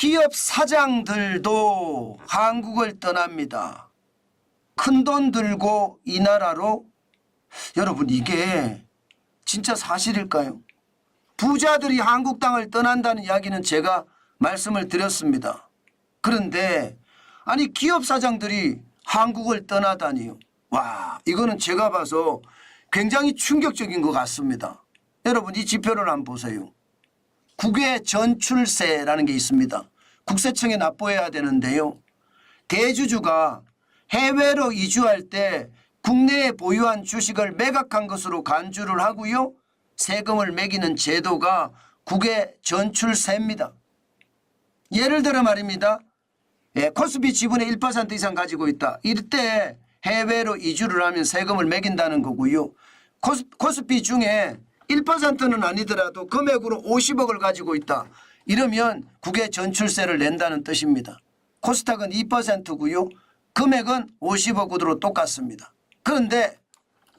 기업 사장들도 한국을 떠납니다. 큰돈 들고 이 나라로. 여러분, 이게 진짜 사실일까요? 부자들이 한국 땅을 떠난다는 이야기는 제가 말씀을 드렸습니다. 그런데 아니 기업 사장들이 한국을 떠나다니요. 와, 이거는 제가 봐서 굉장히 충격적인 것 같습니다. 여러분, 이 지표를 한번 보세요. 국외 전출세라는 게 있습니다. 국세청에 납부해야 되는데요. 대주주가 해외로 이주할 때 국내에 보유한 주식을 매각한 것으로 간주를 하고요. 세금을 매기는 제도가 국외 전출세입니다. 예를 들어 말입니다. 코스피 지분의 1% 이상 가지고 있다. 이때 해외로 이주를 하면 세금을 매긴다는 거고요. 코스피 중에 1%는 아니더라도 금액으로 50억을 가지고 있다. 이러면 국외 전출세를 낸다는 뜻입니다. 코스닥은 2%고요. 금액은 50억으로 똑같습니다. 그런데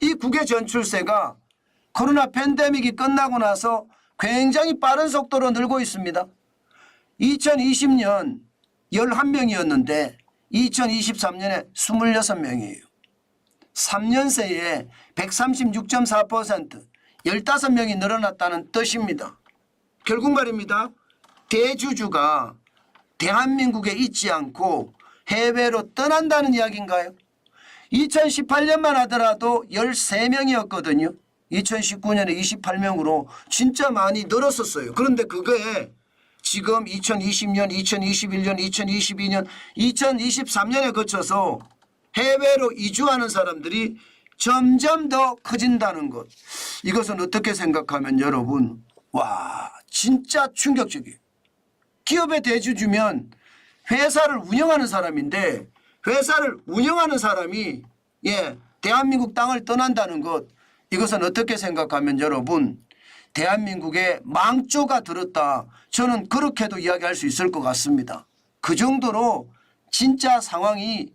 이 국외 전출세가 코로나 팬데믹이 끝나고 나서 굉장히 빠른 속도로 늘고 있습니다. 2020년 11명이었는데 2023년에 26명이에요. 3년 새에 136.4%, 15명이 늘어났다는 뜻입니다. 결국 말입니다. 대주주가 대한민국에 있지 않고 해외로 떠난다는 이야기인가요? 2018년만 하더라도 13명이었거든요. 2019년에 28명으로 진짜 많이 늘었었어요. 그런데 그게 지금 2020년, 2021년, 2022년, 2023년에 거쳐서 해외로 이주하는 사람들이 점점 더 커진다는 것. 이것은 어떻게 생각하면 여러분, 와, 진짜 충격적이에요. 기업의 대주주면 회사를 운영하는 사람인데 회사를 운영하는 사람이 대한민국 땅을 떠난다는 것. 이것은 어떻게 생각하면 여러분, 대한민국에 망조가 들었다. 저는 그렇게도 이야기할 수 있을 것 같습니다. 그 정도로 진짜 상황이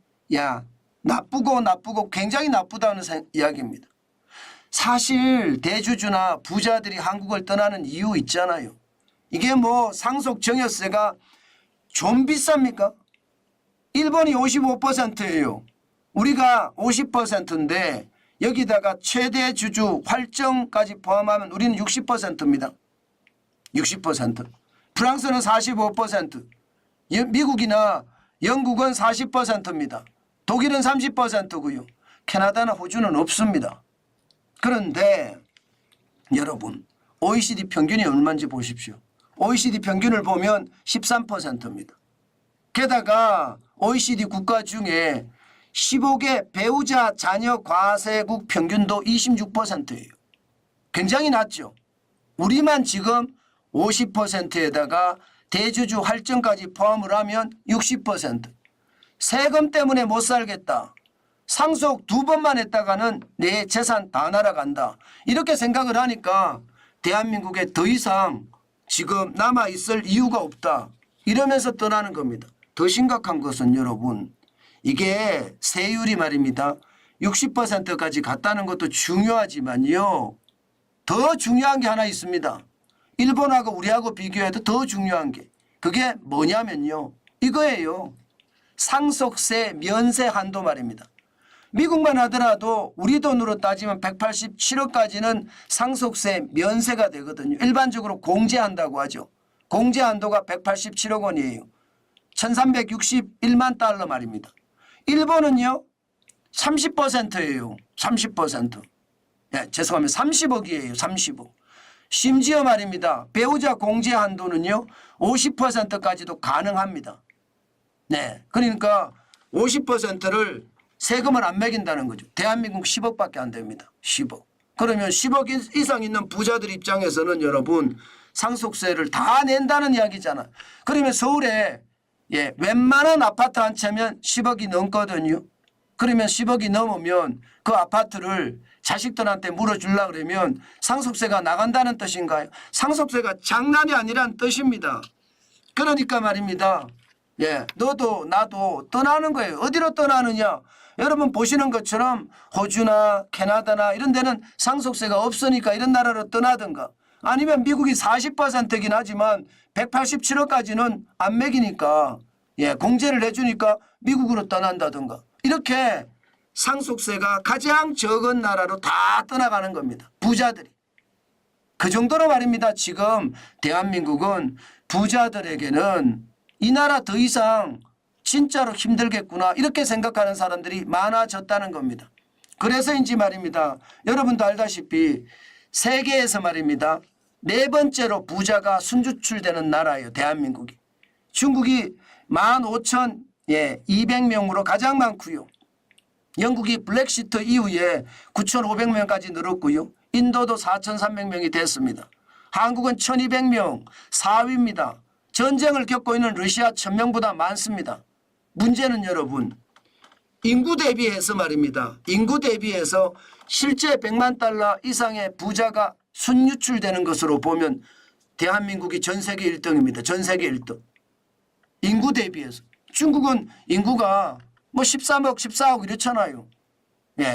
나쁘고 굉장히 나쁘다는 이야기입니다. 사실 대주주나 부자들이 한국을 떠나는 이유 있잖아요. 이게 뭐 상속 증여세가 좀 비쌉니까? 일본이 55%예요. 우리가 50%인데 여기다가 최대 주주 활정까지 포함하면 우리는 60%입니다. 60%. 프랑스는 45%. 미국이나 영국은 40%입니다. 독일은 30%고요. 캐나다나 호주는 없습니다. 그런데 여러분, OECD 평균이 얼마인지 보십시오. OECD 평균을 보면 13%입니다. 게다가 OECD 국가 중에 15개 배우자 자녀 과세국 평균도 26%예요. 굉장히 낮죠. 우리만 지금 50%에다가 대주주 할증까지 포함을 하면 60%. 세금 때문에 못 살겠다. 상속 2번만 했다가는 내 재산 다 날아간다. 이렇게 생각을 하니까 대한민국에 더 이상 지금 남아있을 이유가 없다. 이러면서 떠나는 겁니다. 더 심각한 것은 여러분, 이게 세율이 말입니다. 60%까지 갔다는 것도 중요하지만요. 더 중요한 게 하나 있습니다. 일본하고 우리하고 비교해도 더 중요한 게 그게 뭐냐면요. 이거예요. 상속세 면세 한도 말입니다. 미국만 하더라도 우리 돈으로 따지면 187억까지는 상속세 면세가 되거든요. 일반적으로 공제한다고 하죠. 공제 한도가 187억 원이에요. 1361만 달러 말입니다. 일본은요 30%예요. 30%. 죄송합니다. 30억이에요. 30억. 심지어 말입니다. 배우자 공제 한도는요 50%까지도 가능합니다. 네, 그러니까 50%를 세금을 안 매긴다는 거죠. 대한민국 10억밖에 안 됩니다. 10억. 그러면 10억 이상 있는 부자들 입장에서는 여러분 상속세를 다 낸다는 이야기잖아. 그러면 서울에 웬만한 아파트 한 채면 10억이 넘거든요. 그러면 10억이 넘으면 그 아파트를 자식들한테 물어주려고 그러면 상속세가 나간다는 뜻인가요? 상속세가 장난이 아니란 뜻입니다. 그러니까 말입니다. 너도 나도 떠나는 거예요. 어디로 떠나느냐? 여러분 보시는 것처럼 호주나 캐나다나 이런 데는 상속세가 없으니까 이런 나라로 떠나든가 아니면 미국이 40%이긴 하지만 187억까지는 안 매기니까 공제를 해주니까 미국으로 떠난다든가 이렇게 상속세가 가장 적은 나라로 다 떠나가는 겁니다. 부자들이. 그 정도로 말입니다. 지금 대한민국은 부자들에게는 이 나라 더 이상 진짜로 힘들겠구나 이렇게 생각하는 사람들이 많아졌다는 겁니다. 그래서인지 말입니다. 여러분도 알다시피 세계에서 말입니다. 네 번째로 부자가 순주출되는 나라예요. 대한민국이. 중국이 15,200명으로 가장 많고요. 영국이 브렉시트 이후에 9,500명까지 늘었고요. 인도도 4,300명이 됐습니다. 한국은 1,200명 4위입니다. 전쟁을 겪고 있는 러시아 1,000명보다 많습니다. 문제는 여러분 인구 대비해서 말입니다. 인구 대비해서 실제 100만 달러 이상의 부자가 순유출되는 것으로 보면 대한민국이 전 세계 1등입니다. 전 세계 1등. 인구 대비해서. 중국은 인구가 뭐 13억, 14억 이렇잖아요.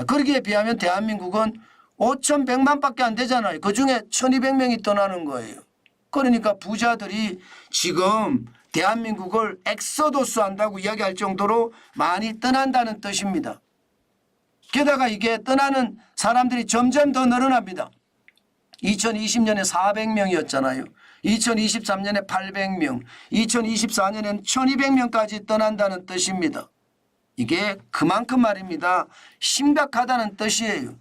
거기에 비하면 대한민국은 5,100만밖에 안 되잖아요. 그중에 1,200명이 떠나는 거예요. 그러니까 부자들이 지금 대한민국을 엑소도스 한다고 이야기할 정도로 많이 떠난다는 뜻입니다. 게다가 이게 떠나는 사람들이 점점 더 늘어납니다. 2020년에 400명이었잖아요. 2023년에 800명, 2024년엔 1200명까지 떠난다는 뜻입니다. 이게 그만큼 말입니다. 심각하다는 뜻이에요.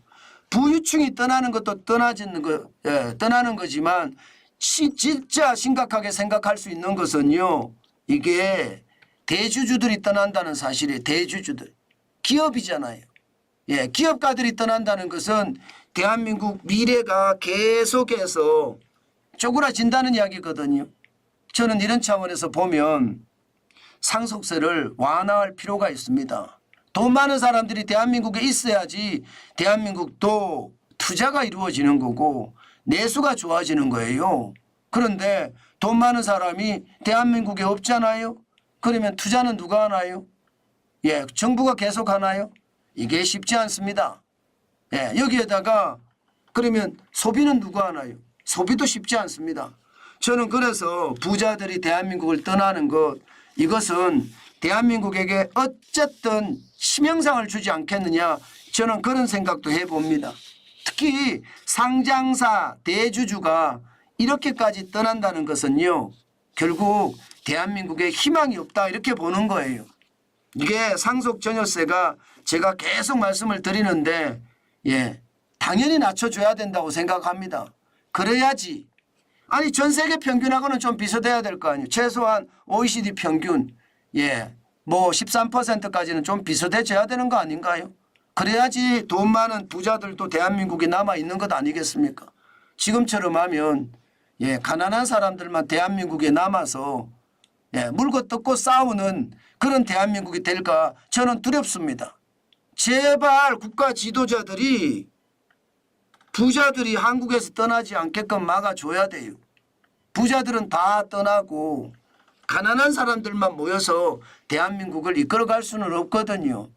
부유층이 떠나는 것도 떠나는 거지만 진짜 심각하게 생각할 수 있는 것은요. 이게 대주주들이 떠난다는 사실이에요. 대주주들. 기업이잖아요. 기업가들이 떠난다는 것은 대한민국 미래가 계속해서 쪼그라진다는 이야기거든요. 저는 이런 차원에서 보면 상속세를 완화할 필요가 있습니다. 돈 많은 사람들이 대한민국에 있어야지 대한민국도 투자가 이루어지는 거고 내수가 좋아지는 거예요. 그런데 돈 많은 사람이 대한민국에 없잖아요. 그러면 투자는 누가 하나요? 정부가 계속 하나요? 이게 쉽지 않습니다. 여기에다가 그러면 소비는 누가 하나요? 소비도 쉽지 않습니다. 저는 그래서 부자들이 대한민국을 떠나는 것 이것은 대한민국에게 어쨌든 치명상을 주지 않겠느냐 저는 그런 생각도 해봅니다. 특히 상장사 대주주가 이렇게까지 떠난다는 것은요. 결국 대한민국에 희망이 없다 이렇게 보는 거예요. 이게 상속전여세가 제가 계속 말씀을 드리는데 당연히 낮춰줘야 된다고 생각합니다. 그래야지. 아니 전 세계 평균하고는 좀 비슷해야 될 거 아니에요. 최소한 OECD 평균 뭐 13%까지는 좀 비슷해져야 되는 거 아닌가요? 그래야지 돈 많은 부자들도 대한민국에 남아있는 것 아니겠습니까? 지금처럼 하면 가난한 사람들만 대한민국에 남아서 물고 뜯고 싸우는 그런 대한민국이 될까 저는 두렵습니다. 제발 국가 지도자들이 부자들이 한국에서 떠나지 않게끔 막아줘야 돼요. 부자들은 다 떠나고 가난한 사람들만 모여서 대한민국을 이끌어갈 수는 없거든요.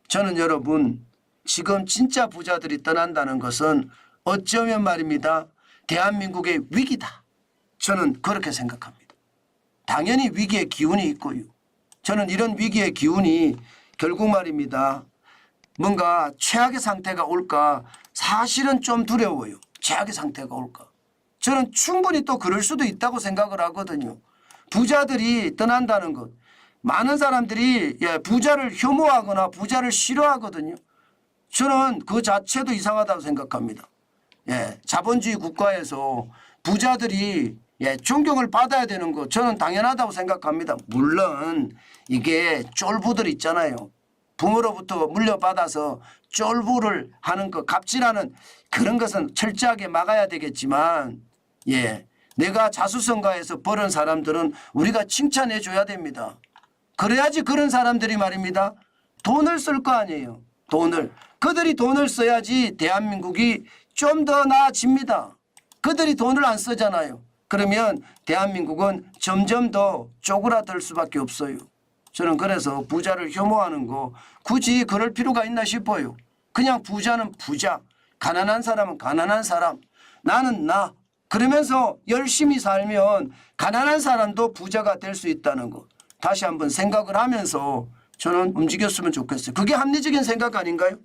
저는 여러분 지금 진짜 부자들이 떠난다는 것은 어쩌면 말입니다. 대한민국의 위기다. 저는 그렇게 생각합니다. 당연히 위기의 기운이 있고요. 저는 이런 위기의 기운이 결국 말입니다. 뭔가 최악의 상태가 올까 사실은 좀 두려워요. 최악의 상태가 올까. 저는 충분히 또 그럴 수도 있다고 생각을 하거든요. 부자들이 떠난다는 것. 많은 사람들이 부자를 혐오하거나 부자를 싫어하거든요. 저는 그 자체도 이상하다고 생각합니다. 자본주의 국가에서 부자들이 존경을 받아야 되는 거 저는 당연하다고 생각합니다. 물론 이게 쫄부들 있잖아요. 부모로부터 물려받아서 쫄부를 하는 것, 갑질하는 그런 것은 철저하게 막아야 되겠지만 내가 자수성가해서 벌은 사람들은 우리가 칭찬해 줘야 됩니다. 그래야지 그런 사람들이 말입니다. 돈을 쓸 거 아니에요. 돈을. 그들이 돈을 써야지 대한민국이 좀 더 나아집니다. 그들이 돈을 안 쓰잖아요. 그러면 대한민국은 점점 더 쪼그라들 수밖에 없어요. 저는 그래서 부자를 혐오하는 거 굳이 그럴 필요가 있나 싶어요. 그냥 부자는 부자, 가난한 사람은 가난한 사람, 나는 나 그러면서 열심히 살면 가난한 사람도 부자가 될 수 있다는 거 다시 한번 생각을 하면서 저는 움직였으면 좋겠어요. 그게 합리적인 생각 아닌가요?